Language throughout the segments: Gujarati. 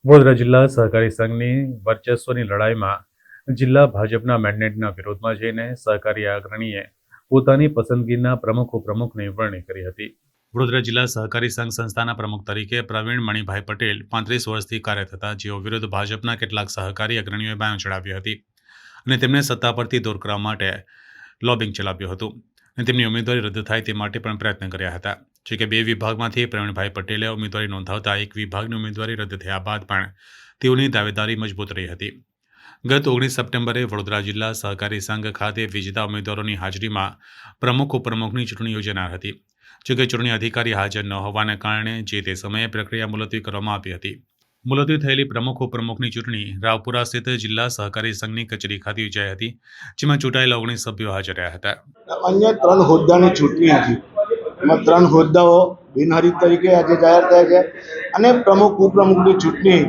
વડોદરા જિલ્લા સહકારી સંઘની વર્ચસ્વની લડાઈમાં જિલ્લા ભાજપના મેન્ડેટના વિરોધમાં જઈને સહકારી અગ્રણીએ પોતાની પસંદગીના પ્રમુખની વરણી કરી હતી. વડોદરા જિલ્લા સહકારી સંઘ સંસ્થાના પ્રમુખ તરીકે પ્રવીણ મણિભાઈ પટેલ 35 વર્ષથી કાર્યરત હતા, જેઓ વિરુદ્ધ ભાજપના કેટલાક સહકારી અગ્રણીઓએ બાયો ચડાવી હતી અને તેમને સત્તા પરથી દૂર કરવા માટે લોબિંગ ચલાવ્યું હતું અને તેમની ઉમેદવારી રદ થાય તે માટે પણ પ્રયત્ન કર્યા હતા. જોકે 2 વિભાગમાંથી પ્રવીણભાઈ પટેલે ઉમેદવારી નોંધાવતા એક વિભાગની ઉમેદવારી રદ થયા બાદ પણ તેઓની દાવેદારી મજબૂત રહી હતી. ગત 19 સપ્ટેમ્બરે વડોદરા જિલ્લા સહકારી સંઘ ખાતે વિજેતા ઉમેદવારોની હાજરીમાં પ્રમુખ ઉપપ્રમુખની ચૂંટણી યોજાનાર હતી. જોકે ચૂંટણી અધિકારી હાજર ન હોવાને કારણે જે તે સમયે પ્રક્રિયા મુલતવી કરવામાં આવી હતી. મુલતવી થયેલી પ્રમુખ ઉપપ્રમુખની ચૂંટણી રાવપુરા સ્થિત જિલ્લા સહકારી સંઘની કચેરી ખાતે યોજાઈ હતી, જેમાં ચૂંટાયેલા 19 સભ્યો હાજર રહ્યા હતા. અન્ય 3 હોદ્દાની ચૂંટણી હતી. એમાં 3 હોદ્દાઓ બિનહરીફ તરીકે આજે જાહેર થયા છે અને પ્રમુખ ઉપપ્રમુખની ચૂંટણી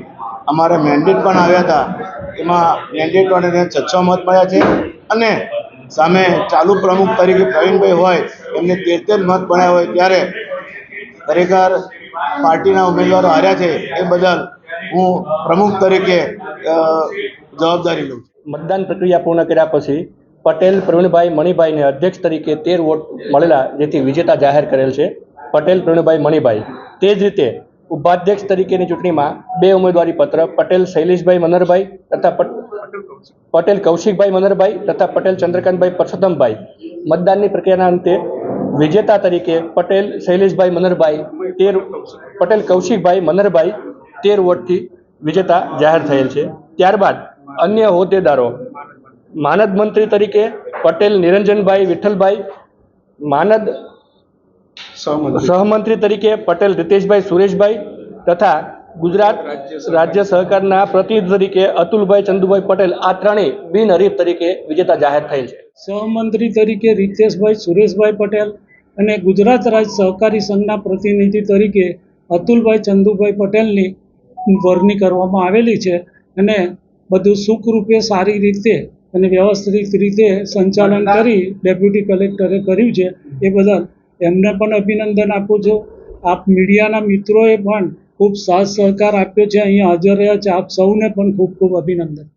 અમારા મેન્ડેટ પણ આવ્યા હતા. એમાં મેન્ડેટવાળાને 6 મત મળ્યા છે અને સામે ચાલુ પ્રમુખ તરીકે પ્રવીણભાઈ હોય એમને 13 મત મળ્યા હોય ત્યારે ખરેખર પાર્ટીના ઉમેદવારો હાર્યા છે એ બદલ હું પ્રમુખ તરીકે જવાબદારી લઉં છું. મતદાન પ્રક્રિયા પૂર્ણ કર્યા પછી પટેલ પ્રવીણભાઈ મણિભાઈને અધ્યક્ષ તરીકે 13 વોટ મળેલા, જેથી વિજેતા જાહેર કરેલ છે પટેલ પ્રવીણભાઈ મણિભાઈ. તે જ રીતે ઉપાધ્યક્ષ તરીકેની ચૂંટણીમાં 2 ઉમેદવારી પત્ર પટેલ શૈલેષભાઈ મનરભાઈ તથા પટેલ કૌશિકભાઈ મનરભાઈ તથા પટેલ ચંદ્રકાંતભાઈ પરસોત્તમભાઈ. મતદાનની પ્રક્રિયાના અંતે વિજેતા તરીકે પટેલ શૈલેષભાઈ મનરભાઈ પટેલ કૌશિકભાઈ મનરભાઈ 13 વોટથી વિજેતા જાહેર થયેલ છે. ત્યારબાદ અન્ય હોદ્દેદારો માનદ મંત્રી તરીકે પટેલ નિરંજનભાઈ વિઠ્ઠલભાઈ, માનદ સહમંત્રી તરીકે પટેલ રીતેશભાઈ સુરેશભાઈ તથા ગુજરાત રાજ્ય સહકારના પ્રતિનિધિ તરીકે અતુલભાઈ ચંદુભાઈ પટેલ, આ ત્રણેય બિનહરીફ તરીકે વિજેતા જાહેર થયેલ છે. સહમંત્રી તરીકે રીતેશભાઈ સુરેશભાઈ પટેલ અને ગુજરાત રાજ્ય સહકારી સંઘના પ્રતિનિધિ તરીકે અતુલભાઈ ચંદુભાઈ પટેલની વરણી કરવામાં આવેલી છે અને બધું સુખરૂપે સારી રીતે અને વ્યવસ્થિત રીતે સંચાલન કરી ડેપ્યુટી કલેક્ટરે કર્યું છે. એ બદલ એમને પણ અભિનંદન આપું છું. આપ મીડિયાના મિત્રોએ પણ ખૂબ સાથ સહકાર આપ્યો છે, અહીંયા હાજર રહ્યા છે. આપ સૌને પણ ખૂબ ખૂબ અભિનંદન.